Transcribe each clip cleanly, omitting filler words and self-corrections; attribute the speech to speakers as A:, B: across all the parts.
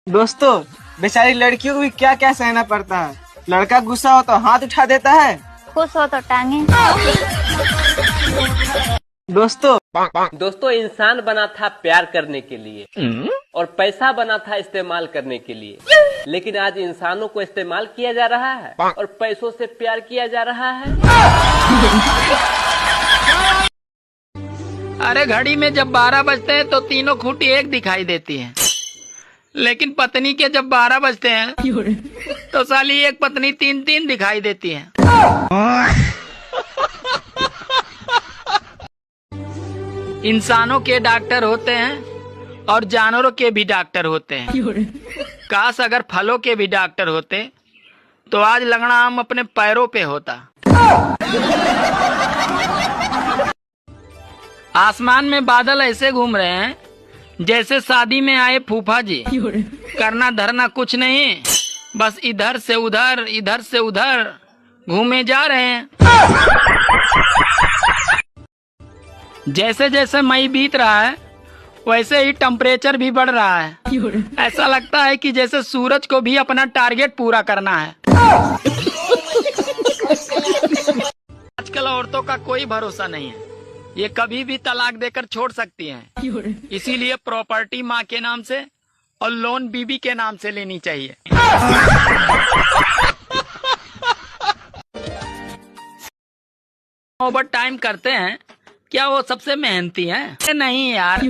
A: दोस्तों, बेचारी लड़कियों को भी क्या क्या सहना पड़ता है। लड़का गुस्सा हो तो हाथ उठा देता है,
B: खुश हो तो टांगे।
A: दोस्तों
C: इंसान बना था प्यार करने के लिए और पैसा बना था इस्तेमाल करने के लिए, लेकिन आज इंसानों को इस्तेमाल किया जा रहा है और पैसों से प्यार किया जा रहा है।
D: अरे घड़ी में जब 12 बजते हैं तो तीनों खूंटी एक दिखाई देती हैं, लेकिन पत्नी के जब 12 बजते हैं तो साली एक पत्नी तीन तीन दिखाई देती है। इंसानों के डॉक्टर होते हैं और जानवरों के भी डॉक्टर होते हैं। काश अगर फलों के भी डॉक्टर होते तो आज लगना आम अपने पैरों पे होता। आसमान में बादल ऐसे घूम रहे हैं जैसे शादी में आए फूफा जी। करना धरना कुछ नहीं, बस इधर से उधर घूमे जा रहे हैं। जैसे जैसे मई बीत रहा है वैसे ही टेम्परेचर भी बढ़ रहा है। ऐसा लगता है कि जैसे सूरज को भी अपना टारगेट पूरा करना है। आजकल औरतों का कोई भरोसा नहीं है, ये कभी भी तलाक देकर छोड़ सकती हैं। इसीलिए प्रॉपर्टी माँ के नाम से और लोन बीबी के नाम से लेनी चाहिए। ओवर टाइम करते हैं, क्या वो सबसे मेहनती हैं? नहीं यार,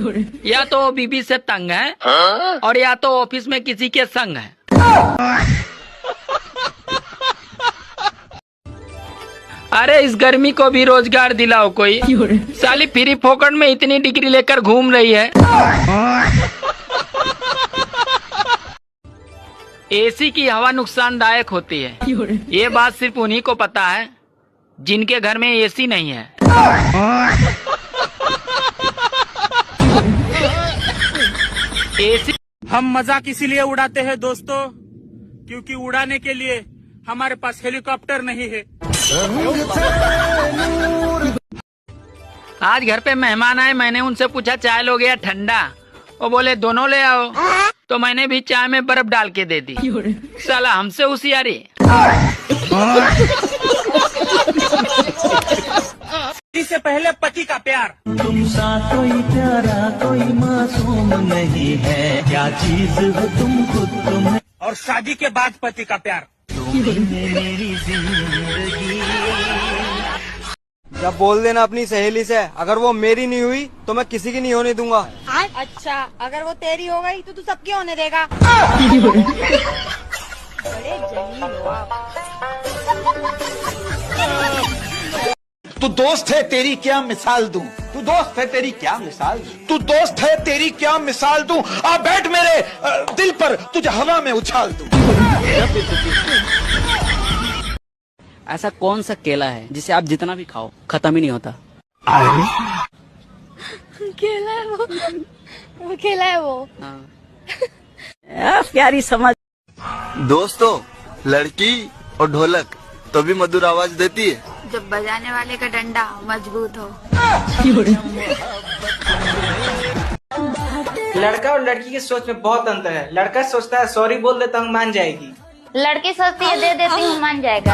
D: या तो वो बीबी से तंग है और या तो ऑफिस में किसी के संग है। अरे इस गर्मी को भी रोजगार दिलाओ कोई। साली फ्री फोकट में इतनी डिग्री लेकर घूम रही है। एसी की हवा नुकसानदायक होती है, ये बात सिर्फ उन्हीं को पता है जिनके घर में एसी नहीं है। एसी
E: हम मजाक इसीलिए उड़ाते हैं दोस्तों, क्योंकि उड़ाने के लिए हमारे पास हेलीकॉप्टर नहीं है।
D: आज घर पे मेहमान आए, मैंने उनसे पूछा चाय लोगे या ठंडा, वो बोले दोनों ले आओ, तो मैंने भी चाय में बर्फ डाल के दे दी। साला हमसे होशियारी।
E: इससे पहले पति का प्यार।
F: तुम सा कोई प्यारा कोई मासूम नहीं है, क्या चीज हो तुम खुद तुम।
E: और शादी के बाद पति का प्यार।
F: मेरी जिंदगी
A: जब बोल देना अपनी सहेली से, अगर वो मेरी नहीं हुई तो मैं किसी की नहीं होने दूंगा।
B: अच्छा, अगर वो तेरी हो गई तो तू सबकी होने देगा। बड़े जलील हो आप।
G: तू दोस्त है तेरी क्या मिसाल दूं, तू दोस्त है तेरी क्या मिसाल दूं, तू दोस्त है तेरी क्या मिसाल दूं। आ बैठ मेरे दिल पर, तुझे हवा में उछाल दूं।
H: ऐसा कौन सा केला है जिसे आप जितना भी खाओ खत्म ही नहीं होता?
B: केला है वो केला है वो।
H: प्यारी समझ।
I: दोस्तों, लड़की और ढोलक तो भी मधुर आवाज देती है
B: जब बजाने वाले का डंडा मजबूत हो।
A: लड़का और लड़की की सोच में बहुत अंतर है। लड़का सोचता है सॉरी बोल देता हूँ मान जाएगी,
B: लड़की सोचती है दे देती हूँ मान जाएगा।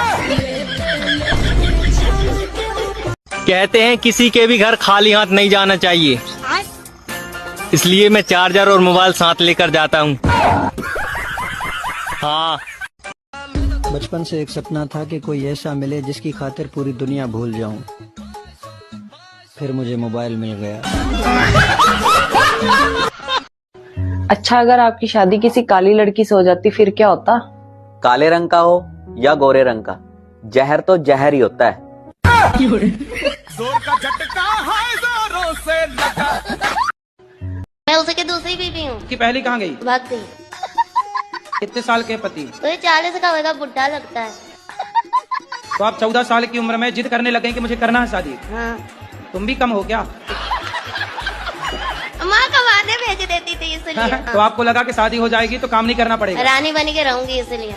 C: कहते हैं किसी के भी घर खाली हाथ नहीं जाना चाहिए, इसलिए मैं चार्जर और मोबाइल साथ लेकर जाता हूँ। हाँ,
J: बचपन से एक सपना था कि कोई ऐसा मिले जिसकी खातिर पूरी दुनिया भूल जाऊं। फिर मुझे मोबाइल मिल गया।
K: अच्छा, अगर आपकी शादी किसी काली लड़की से हो जाती फिर क्या होता?
H: काले रंग का हो या गोरे रंग का, जहर तो जहर ही होता है।
E: जोर का झटका है जोरों से लगा।
B: मैं उसे की दूसरी बीवी हूँ।
A: कि पहली कहाँ गई?
B: भाग गई।
A: कितने साल के पति?
B: तो ये 40 का होगा, बुढ़ा लगता है।
A: तो आप 14 साल की उम्र में जिद करने लगे कि मुझे करना है शादी।
B: हाँ।
A: तुम भी कम हो क्या?
B: माँ कमाने भेज देती थी इसलिए।
A: तो आपको लगा कि शादी हो जाएगी तो काम नहीं करना पड़ेगा।
B: रानी बनी के रहूंगी इसलिए।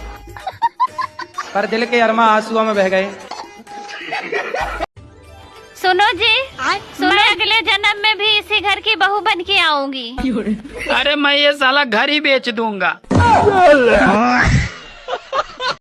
A: पर दिल के अरमा आंसुओं में बह गए।
L: सुनो जी, सुनो अगले जन्म में भी इसी घर की बहू बन के आऊंगी।
D: अरे मैं ये साला घर ही बेच दूंगा।